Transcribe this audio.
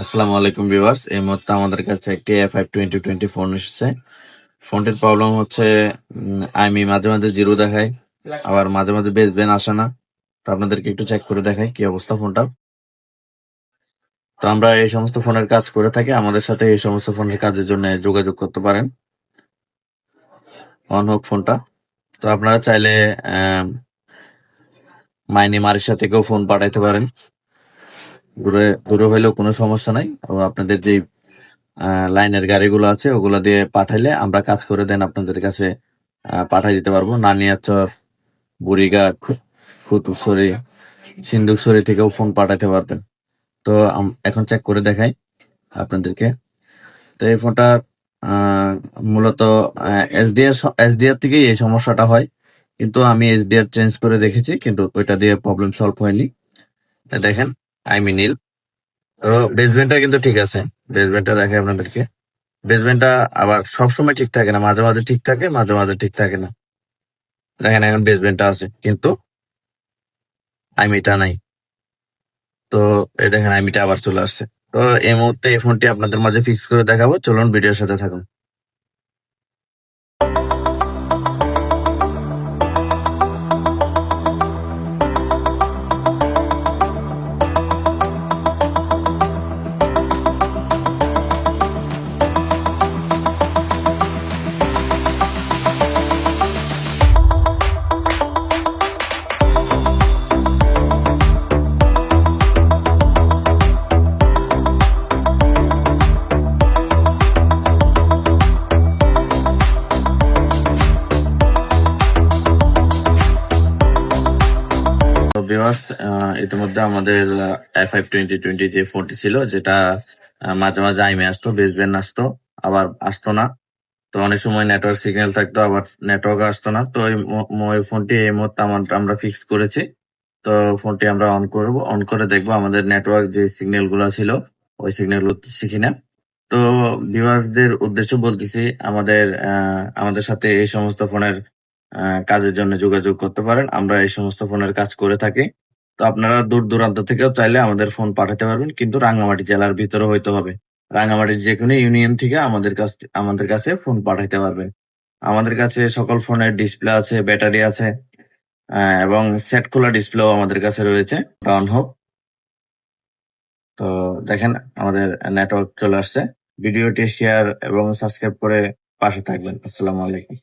আসসালামু আলাইকুম ভিউয়ার্স। এই মুহূর্তে আমাদের কাছে একটি A5 2020 ফোন এসেছে। ফোনটির প্রবলেম হচ্ছে আমি মাঝে মাঝে জিরো দেখাই, আবার মাঝে মাঝে বেসবেন আসে না। তো আপনাদেরকে একটু চেক করে দেখাই কি অবস্থা ফোনটার। তো আমরা এই সমস্ত ফোনের কাজ করে থাকি, আমাদের সাথে এই সমস্ত ফোনের কাজের জন্য যোগাযোগ করতে পারেন। অন হোক ফোনটা। তো আপনারা চাইলে মাইনি মারিসা থেকেও ফোন পাঠাইতে পারেন। দূরে দূরে হইলেও কোনো সমস্যা নাই। আপনাদের যে লাইনের গাড়িগুলো আছে ওগুলো দিয়ে পাঠাইলে আমরা কাজ করে দেন আপনাদের কাছে পাঠাই দিতে পারবো। নানিয়াচর, বুড়িঘাট, ফুতুবছড়ি, সিন্দুকছড়ি থেকেও ফোন পাঠাতে পারবেন। তো এখন চেক করে দেখাই আপনাদেরকে। তো এই ফোনটা মূলত এসডিআর থেকেই এই সমস্যাটা হয়, কিন্তু আমি এসডিআর চেঞ্জ করে দেখেছি, কিন্তু ওইটা দিয়ে প্রবলেম সলভ হয়নি। দেখেন নীল। তো বেসমেন্টটা কিন্তু ঠিক আছে। বেসমেন্টটা দেখাই আপনাদেরকে। বেসমেন্টটা আবার সবসময় ঠিক থাকে না, মাঝে মাঝে ঠিক থাকে, মাঝে মাঝে ঠিক থাকে না। দেখেন এখন বেসমেন্টটা আছে, কিন্তু আইমিটা নাই। তো এই দেখেন আইমিটা আবার চলে আসছে। তো এই মুহূর্তে এই ফোনটি আপনাদের মাঝে ফিক্স করে দেখাবো, চলুন ভিডিওর সাথে থাকুন। তো ভিউয়ার্স, ইতিমধ্যে আমাদের A5 2020 যে ফোনটি ছিল, যেটা মাঝে মাঝে আইমে আসতো, বেসবেন আসতো, আবার আসতো না। তো অনেক সময় নেটওয়ার্ক সিগন্যাল থাকতো, আবার নেটওয়ার্ক আসতো না। তো এই ফোনটি এই মুহূর্তে আমরা ফিক্স করেছি। তো ফোনটি আমরা অন করব, অন করে দেখবো আমাদের নেটওয়ার্ক যে সিগন্যাল গুলো ছিল ওই সিগন্যাল উঠতেছে কিনা। তো ভিউয়ার্সদের উদ্দেশ্য বলতেছি, আমাদের সাথে এই সমস্ত ফোনের কাজের জন্য যোগাযোগ করতে পারেন। আমরা এই সমস্ত ফোনের কাজ করে থাকি। তো আপনারা দূর দূরান্ত থেকেও চাইলে আমাদের ফোন পাঠাতে পারবেন, কিন্তু রাঙ্গামাটি জেলার ভিতরে হইতে হবে। রাঙ্গামাটির যে কোনো ইউনিয়ন থেকে আমাদের কাছে ফোন পাঠাইতে পারবেন। আমাদের কাছে সকল ফোনের ডিসপ্লে আছে, ব্যাটারি আছে, এবং সেট খোলা ডিসপ্লেও আমাদের কাছে রয়েছে। অন হোক। তো দেখেন আমাদের নেটওয়ার্ক চলে আসছে। ভিডিওটি শেয়ার এবং সাবস্ক্রাইব করে পাশে থাকবেন। আসসালামু আলাইকুম।